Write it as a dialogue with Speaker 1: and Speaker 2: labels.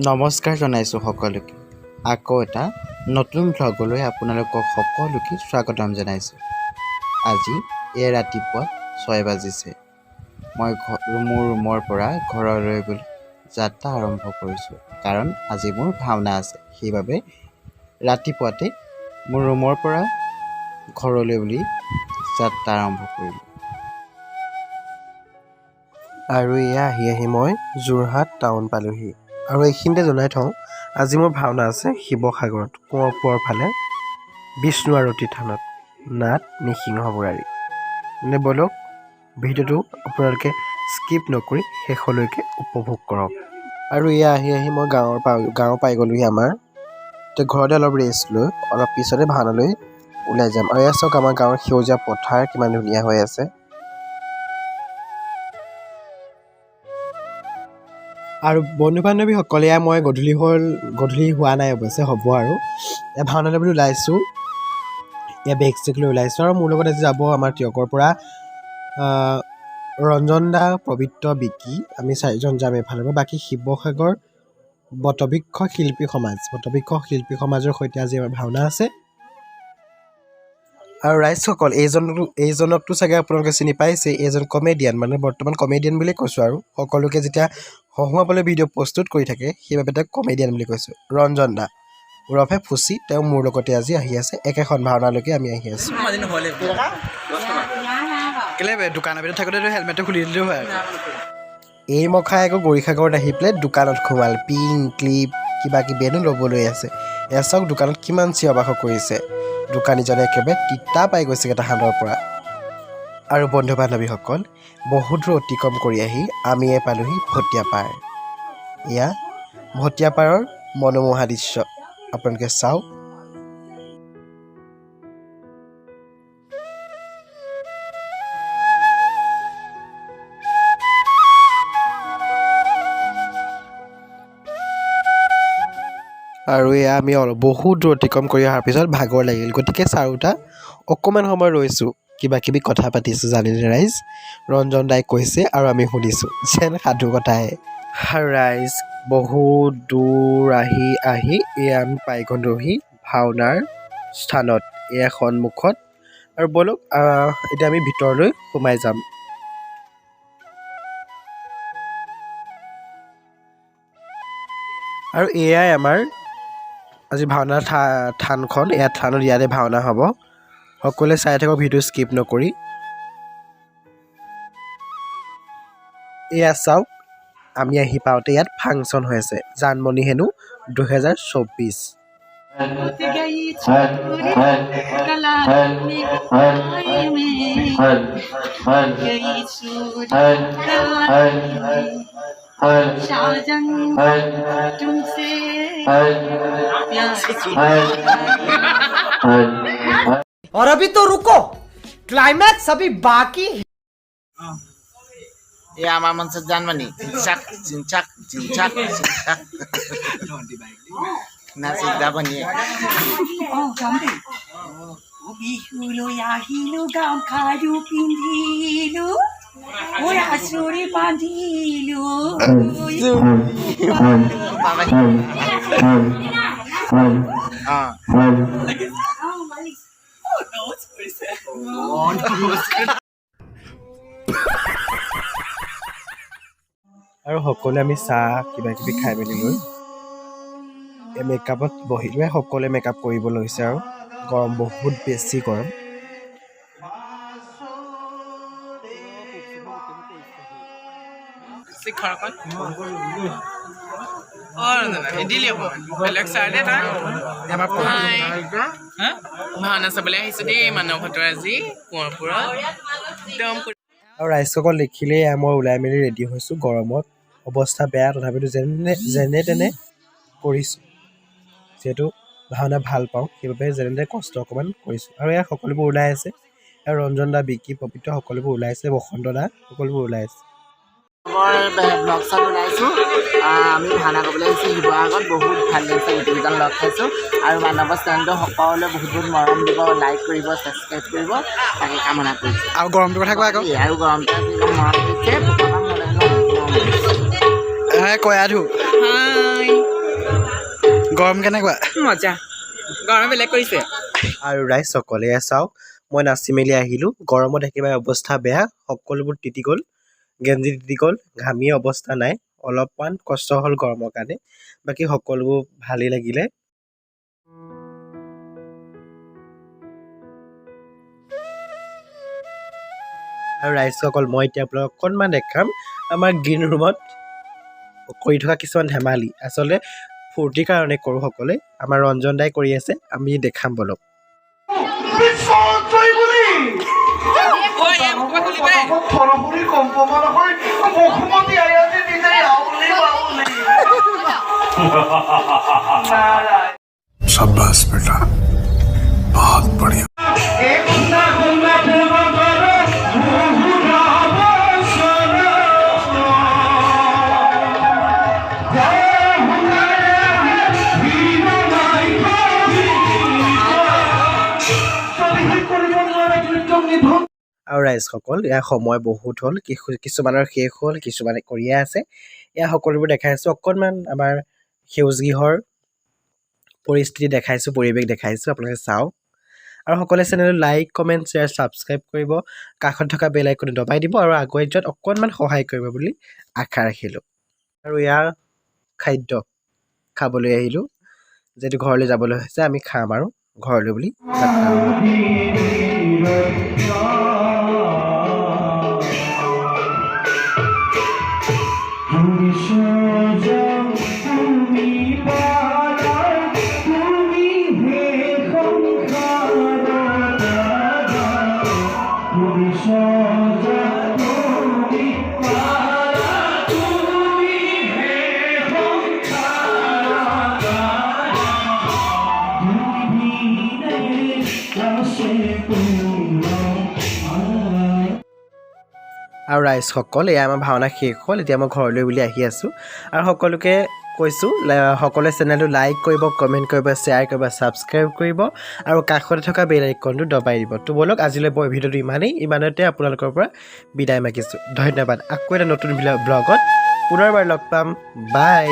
Speaker 1: নমস্কাৰ জনাইছোঁ সকলোকে। আকৌ এটা নতুন ভ্লগলৈ আপোনালোকক সকলোকে স্বাগতম জনাইছোঁ। আজি ৰাতিপুৱা 6 বাজিছে। মই মোৰ ৰুমৰ পৰা ঘৰলৈ বুলি যাত্ৰা আৰম্ভ কৰিছোঁ, কাৰণ আজি মোৰ ভাওনা আছে। সেইবাবে ৰাতিপুৱাতে মোৰ ৰুমৰ পৰা ঘৰলৈ বুলি যাত্ৰা আৰম্ভ কৰিলোঁ।
Speaker 2: আৰু আহি মই যোৰহাট টাউন পালোহি। আৰু এইখিনিতে জনাই থওঁ, আজি মোৰ ভাওনা আছে শিৱসাগৰত, কোঁৱৰপুৰৰ ফালে বিষ্ণু আৰতী থানত, নাট নিসিংহ বুৰাৰী। মানে ব'লক ভিডিঅ'টো আপোনালোকে স্কিপ নকৰি শেষলৈকে উপভোগ কৰক। আৰু আহি মই গাঁও পাই গ'লোহি আমাৰ। তো ঘৰতে অলপ ৰেষ্ট লৈ অলপ পিছতে ভাওনালৈ ওলাই যাম। আৰু চাওক আমাৰ গাঁৱৰ সেউজীয়া পথাৰ কিমান ধুনীয়া হৈ আছে। আৰু বন্ধু বান্ধৱীসকলে মই গধূলি হোৱা নাই অৱশ্যে, হ'ব আৰু ভাওনালৈ বুলি ওলাইছোঁ। বেগ চেগ লৈ ওলাইছোঁ। আৰু মোৰ লগত আজি যাব আমাৰ তিয়কৰ পৰা ৰঞ্জন দা, পবিত্ৰ, বিকি, আমি 4জন যাম এইফালৰ পৰা। বাকী শিৱসাগৰ বটবৃক্ষ শিল্পী সমাজৰ সৈতে আজি আমাৰ ভাওনা আছে। আৰু ৰাইজসকল, এইজনকতো চাগে আপোনালোকে চিনি পাইছে। এইজন কমেডিয়ান, মানে বৰ্তমান কমেডিয়ান বুলিয়ে কৈছোঁ। আৰু সকলোকে যেতিয়া হহুৱাবলৈ ভিডিঅ' প্ৰস্তুত কৰি থাকে, সেইবাবে তেওঁক কমেডিয়ান বুলি কৈছোঁ। ৰঞ্জন দা ওৰফে ফুচি, তেওঁ মোৰ লগতে আজি আহি আছে। একেখন ভাওনালৈকে আমি আহি আছোঁ। দোকানৰ ভিতৰত থাকোঁতে হেলমেটটো খুলি দিলেও হয়। এই মখাই আকৌ গৰিষাগড়ত আহি পেলাই দোকানত সোমাল। পিন ক্লিপ কিবা কিবিনো ল'বলৈ আছে। চাওক দোকানত কিমান চিঞৰ বাখৰ কৰিছে। দোকানীজনে একেবাৰে তিতা পাই গৈছে তাহাঁতৰ পৰা। আৰু বন্ধু বান্ধৱীসকল, বহুত দূৰ অতিক্ৰম কৰি আহি আমি পালোহি ভটিয়াপাৰ। ভটিয়াপাৰৰ মনোমোহা দৃশ্য আপোনালোকে চাওক। আৰু আমি বহুত দূৰ অতিক্ৰম কৰি অহাৰ পিছত ভাগৰ লাগিল, গতিকে চাৰোটা অকণমান সময় ৰৈছোঁ, কিবা কিবি কথা পাতিছোঁ। জানিলে ৰাইজ, ৰঞ্জন দাই কৈছে আৰু আমি শুনিছোঁ যেন সাধু কথাহে। আৰু ৰাইজ বহুত দূৰ আহি আমি পাই গ'লোহি ভাওনাৰ স্থানত, সন্মুখত। আৰু ব'লক এতিয়া আমি ভিতৰলৈ সোমাই যাম। আৰু এয়াই আমাৰ আজি ভাওনাৰ থানখন। থানত ইয়াতে ভাওনা হ'ব। সকলোৱে চাই থাকক ভিডিঅ' স্কিপ নকৰি। চাওক, আমি আহি পাওঁতে ইয়াত ফাংচন হৈ আছে, জানমণি হেনো 2024।
Speaker 3: और अभी तो रुको, क्लाइमैक्स अभी बाकी है।
Speaker 4: Ya আমার মনসে জানমানি চিনচাক চিনচাক চিনচাক চিনচাক না চিন্তা বনিয়ে
Speaker 5: ও বিহুলো আহিলো গামখাৰু পিন্ধিলো ও আচৰি বান্ধিলো
Speaker 2: আৰু সকলোৱে আমি চাহ কিবা কিবি খাই মেলি লৈ মেকআপত বহিলৈ সকলোৱে মেকআপ কৰিব লৈছে। আৰু গৰম, বহুত বেছি গৰম।
Speaker 4: ভাওনা চাবলৈ আহিছো দেই মানৱ ঘাটৰ আজি কোঁৱৰপুৰত একদম।
Speaker 2: আৰু ৰাইজসকল দেখিলেই মই ওলাই মেলি ৰেডি হৈছোঁ। গৰমত অৱস্থা বেয়া, তথাপিতো যেনে তেনে কৰিছোঁ। যিহেতু ভাওনা ভাল পাওঁ, সেইবাবে যেনে তেনে কষ্ট অকণমান কৰিছোঁ। আৰু সকলোবোৰ ওলাই আছে। আৰু ৰঞ্জন দা, বিকি, পবিত্ৰ সকলোবোৰ ওলাই আছে। বসন্ত দা সকলোবোৰ ওলাই আছে।
Speaker 6: মই ব্লগ চাই বনাইছোঁ। আমি ভাওনা কৰিবলৈ আহিছোঁ শিৱসাগৰত। বহুত ভাল লাগিছে, গোটেইকেইজন লগ খাইছোঁ। আৰু মানৱৰ চেনেলটো সকলোৱে বহুত বহুত মৰম দিব, লাইক কৰিব, ছাবস্ক্ৰাইব কৰিব, তাকে কামনা কৰিছোঁ।
Speaker 2: আৰু গৰমটোৰ কথা কোৱা আকৌ।
Speaker 6: আৰু গৰমটো আজি একদম মৰম দিছে, পকাপা
Speaker 2: কয় আধু
Speaker 4: হাই
Speaker 2: গৰম কেনেকুৱা?
Speaker 4: মজা গৰমে বেলেগ কৰিছে।
Speaker 2: আৰু ৰাইজ সকলে চাওক, মই নাচি মেলি আহিলোঁ। গৰমত একেবাৰে অৱস্থা বেয়া, সকলোবোৰ তিতি গ'ল, গেঞ্জি তিতি গ'ল, ঘামি অৱস্থা নাই। অলপমান কষ্ট হ'ল গৰমৰ কাৰণে, বাকী সকলোবোৰ ভালেই লাগিলে। আৰু ৰাইজসকল, মই এতিয়া আপোনালোকক অকণমান দেখাম আমাৰ গ্ৰীণ ৰুমত কৰি থকা কিছুমান ধেমালি। আচলতে ফূৰ্তিৰ কাৰণে কৰোঁ সকলোৱে। আমাৰ ৰঞ্জন দাই কৰি আছে, আমি দেখাম বলক।
Speaker 7: शाबाश बेटा, बहुत बढ़िया।
Speaker 2: আৰু ৰাইজসকল, ইয়াৰ সময় বহুত হ'ল, কিছুমানৰ শেষ হ'ল, কিছুমানে কৰিয়ে আছে। এয়া সকলোবোৰ দেখাইছোঁ, অকণমান আমাৰ সেউজ গৃহৰ পৰিস্থিতি দেখাইছোঁ, পৰিৱেশ দেখাইছোঁ, আপোনালোকে চাওক। আৰু সকলোৱে চেনেলটো লাইক, কমেণ্ট, শ্বেয়াৰ, ছাবস্ক্ৰাইব কৰিব, কাষত থকা বেল আইকনটো দবাই দিব আৰু আগুৱাই যোৱাত অকণমান সহায় কৰিব বুলি আশা ৰাখিলোঁ। আৰু ইয়াৰ খাদ্য খাবলৈ আহিলোঁ, যিহেতু ঘৰলৈ যাবলৈ হৈছে, আমি খাম আৰু ঘৰলৈ বুলি যাত্ৰা আৰু ৰাইজসকল, এয়া আমাৰ ভাওনা শেষ হ'ল, এতিয়া মই ঘৰলৈ বুলি আহি আছোঁ। আৰু সকলোকে কৈছোঁ, সকলোৱে চেনেলটো লাইক কৰিব, কমেণ্ট কৰিব, শ্বেয়াৰ কৰিব, ছাবস্ক্ৰাইব কৰিব আৰু কাষতে থকা বেল আইকনটো দবাই দিব। তো বলক, আজিলৈ মই ভিডিঅ'টো ইমানতে আপোনালোকৰ পৰা বিদায় মাগিছোঁ। ধন্যবাদ। আকৌ এটা নতুন ব্লগত পুনৰবাৰ লগ পাম। বাই।